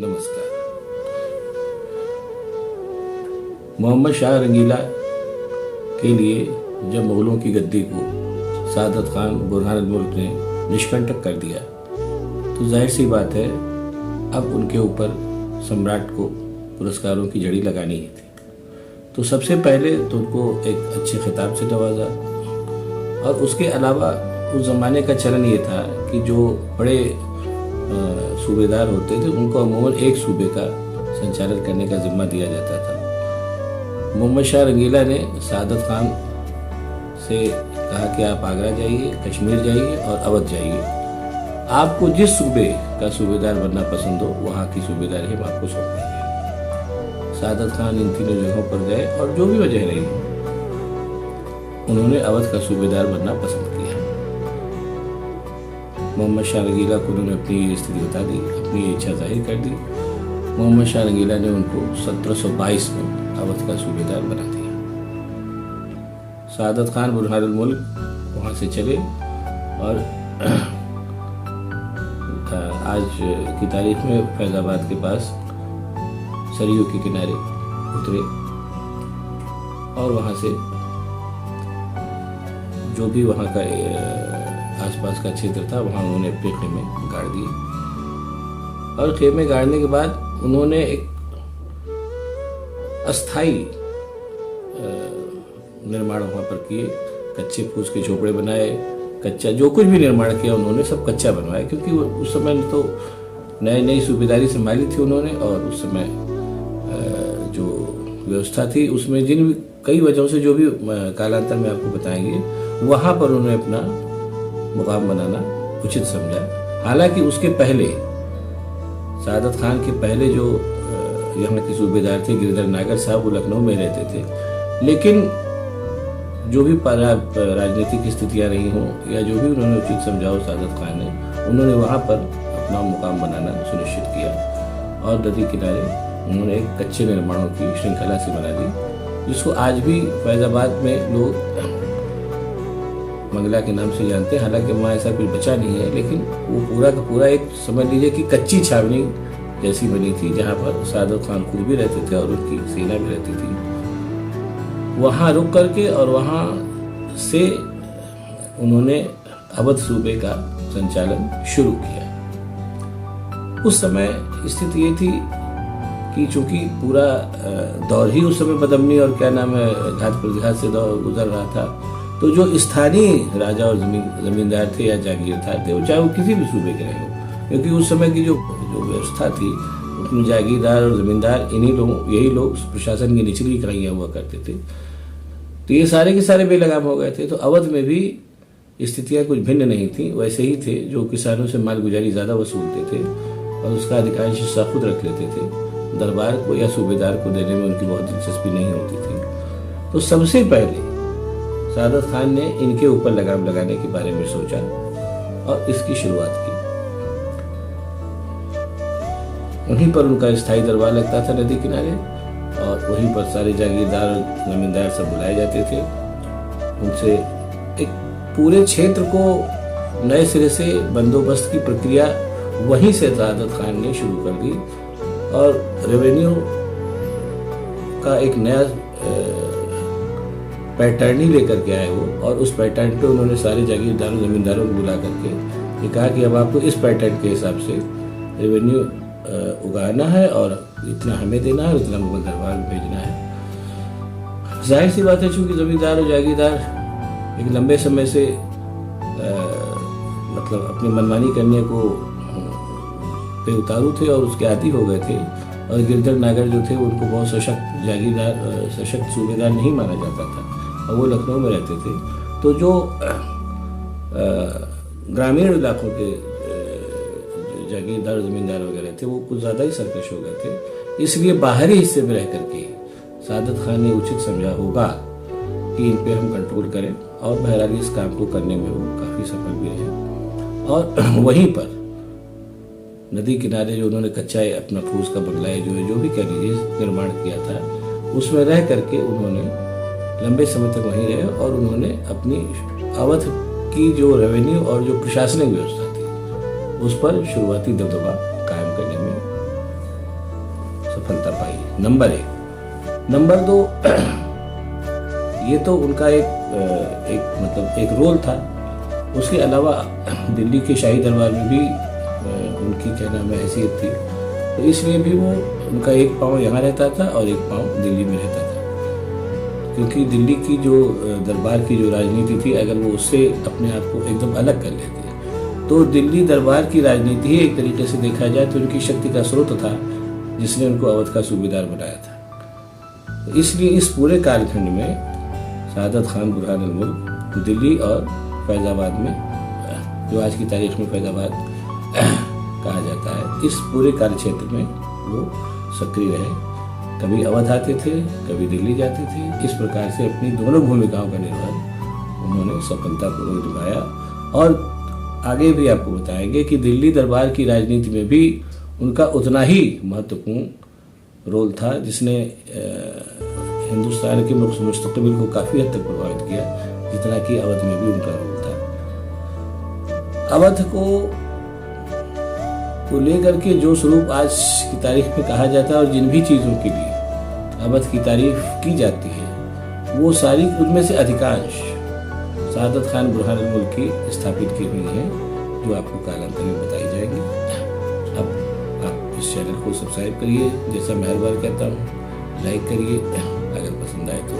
नमस्कार। मोहम्मद शाह रंगीला के लिए जब मुगलों की गद्दी को सादत खान बुरहानुल मुल्क ने निष्कंटक कर दिया तो जाहिर सी बात है अब उनके ऊपर सम्राट को पुरस्कारों की जड़ी लगानी ही थी। तो सबसे पहले तो उनको एक अच्छे खिताब से नवाजा, और उसके अलावा उस ज़माने का चलन ये था कि जो बड़े सूबेदार होते थे उनको अमूमन एक सूबे का संचालन करने का जिम्मा दिया जाता था। मोहम्मद शाह रंगीला ने सादत खान से कहा कि आप आगरा जाइए, कश्मीर जाइए और अवध जाइए, आपको जिस सूबे का सूबेदार बनना पसंद हो वहाँ की सूबेदारी हम आपको सौंप देंगे। सादत खान इन तीनों जगहों पर गए और जो भी वजह रही उन्होंने अवध का सूबेदार बनना पसंद किया। मोहम्मद शाह रंगीला को उन्होंने अपनी स्थिति बता दी, अपनी इच्छा जाहिर कर दी। मोहम्मद शाह रंगीला ने उनको 1722 में अवध का सूबेदार बना दिया। सादत खान बुरहानुल मुल्क वहाँ से चले और आज की तारीख में फैज़ाबाद के पास सरयू के किनारे उतरे और वहाँ से जो भी वहाँ का आसपास का क्षेत्र था वहाँ उन्होंने अपने खेमे गाड़ दिए, और खेमे गाड़ने के बाद उन्होंने एक अस्थाई निर्माण वहाँ पर किए। कच्चे फूस के झोपड़े बनाए, कच्चा जो कुछ भी निर्माण किया उन्होंने सब कच्चा बनवाया, क्योंकि उस समय तो नई सूबेदारी संभाली थी उन्होंने, और उस समय जो व्यवस्था थी उसमें जिन कई वजहों से जो भी कालांतर में आपको बताएंगे वहाँ पर उन्होंने अपना मुकाम बनाना उचित समझा। हालांकि उसके पहले सादत खान के पहले जो यहाँ के सूबेदार थे गिरधर नागर साहब, वो लखनऊ में रहते थे, लेकिन जो भी राजनीतिक स्थितियाँ रही हों या जो भी उन्होंने उचित समझा हो सादत खान ने, उन्होंने वहाँ पर अपना मुकाम बनाना सुनिश्चित किया और नदी किनारे उन्होंने एक कच्चे निर्माणों की श्रृंखला से बना दी, जिसको आज भी फैज़ाबाद में लोग मंगला के नाम से जानते हैं। हालांकि वहाँ ऐसा कुछ बचा नहीं है, लेकिन वो पूरा का पूरा एक समझ लीजिए कि कच्ची छावनी जैसी बनी थी, जहाँ पर सादत खान खुद भी रहते थे और उनकी सेना भी रहती थी। वहाँ रुक करके और वहाँ से उन्होंने अवध सूबे का संचालन शुरू किया। उस समय स्थिति ये थी कि चूंकि पूरा दौर ही उस समय बदमनी और क्या नाम है घात प्रतिघात से दौर गुजर रहा था, तो जो स्थानीय राजा और जमींदार थे या जागीरदार थे, वो चाहे वो किसी भी सूबे के रहे हो, क्योंकि उस समय की जो व्यवस्था थी उसमें जागीरदार और जमींदार यही लोग प्रशासन की निचली इकाइयाँ हुआ करते थे। तो ये सारे के सारे बेलगाम हो गए थे। तो अवध में भी स्थितियाँ कुछ भिन्न नहीं थी, वैसे ही थे। जो किसानों से माल गुजारी ज़्यादा वसूलते थे और उसका अधिकांश हिस्सा खुद रख लेते थे, दरबार को या सूबेदार को देने में उनकी बहुत दिलचस्पी नहीं होती थी। तो सबसे पहले सादत खान ने इनके ऊपर लगाम लगाने के बारे में सोचा और इसकी शुरुआत की। वहीं पर उनका स्थायी दरबार लगता था नदी किनारे, और वहीं पर सारे जागीरदार और जमींदार सब बुलाए जाते थे। उनसे एक पूरे क्षेत्र को नए सिरे से बंदोबस्त की प्रक्रिया वहीं से सादत खान ने शुरू कर दी, और रेवेन्यू का एक नया पैटर्न ही लेकर के आए वो, और उस पैटर्न पे उन्होंने सारे जागीरदारों जमींदारों को बुला करके ये कहा कि अब आपको इस पैटर्न के हिसाब से रेवेन्यू उगाना है और इतना हमें देना है और इतना मुगल दरबार में भेजना है। जाहिर सी बात है, चूंकि जमींदार और जागीरदार एक लंबे समय से मतलब अपनी मनमानी करने को पे उतारू थे और उसके आदी हो गए थे, और गिरधर नागर जो थे उनको बहुत सशक्त जागीरदार सशक्त सूबेदार नहीं माना जाता था, और वो लखनऊ में रहते थे। तो जो ग्रामीण इलाकों के जागीरदार जमींदार वगैरह थे वो कुछ ज़्यादा ही सरकश हो गए थे। इसलिए बाहरी हिस्से में रह करके सादत खान ने उचित समझा होगा कि इन पे हम कंट्रोल करें, और बहरहाल इस काम को करने में वो काफ़ी सफल भी रहे। और वहीं पर नदी किनारे जो उन्होंने कच्चा अपना फूस का बंगला जो भी कह लीजिए निर्माण किया था, उसमें रह करके उन्होंने लंबे समय तक वहीं रहे, और उन्होंने अपनी अवध की जो रेवेन्यू और जो प्रशासनिक व्यवस्था थी उस पर शुरुआती दबदबा कायम करने में नंबर 1। नंबर 2, ये तो उनका एक रोल था। उसके अलावा दिल्ली के शाही दरबार में भी उनकी क्या नाम है हैसियत थी, तो इसलिए भी वो उनका एक पाँव यहाँ रहता था और एक पाँव दिल्ली में रहता था, क्योंकि दिल्ली की जो दरबार की जो राजनीति थी, अगर वो उससे अपने आप को एकदम अलग कर लेते तो दिल्ली दरबार की राजनीति ही एक तरीके से देखा जाए तो उनकी शक्ति का स्रोत था, जिसने उनको अवध का सूबेदार बनाया था। तो इसलिए इस पूरे कालखंड में सआदत खान बुरहान अल मुल्क दिल्ली और फैज़ाबाद में, जो आज की तारीख में फैज़ाबाद कहा जाता है, इस पूरे कार्यक्षेत्र में वो सक्रिय रहे। कभी अवध आते थे, कभी दिल्ली जाते थे। इस प्रकार से अपनी दोनों भूमिकाओं का निर्वहन उन्होंने सफलतापूर्वक निभाया। और आगे भी आपको बताएंगे कि दिल्ली दरबार की राजनीति में भी उनका उतना ही महत्वपूर्ण रोल था, जिसने हिंदुस्तान के मुस्तकबिल को काफ़ी हद तक प्रभावित किया, जितना कि अवध में भी उनका रोल था। अवध को लेकर के जो स्वरूप आज की तारीख में कहा जाता है और जिन भी चीज़ों के लिए अवध की तारीफ की जाती है, वो सारी उनमें से अधिकांश सआदत खान बुरहान अल मुल्क की स्थापित की हुई हैं, जो आपको कालांतर में बताई जाएंगी। अब आप इस चैनल को सब्सक्राइब करिए, जैसा मैं हर बार कहता हूँ, लाइक करिए, अगर पसंद आए तो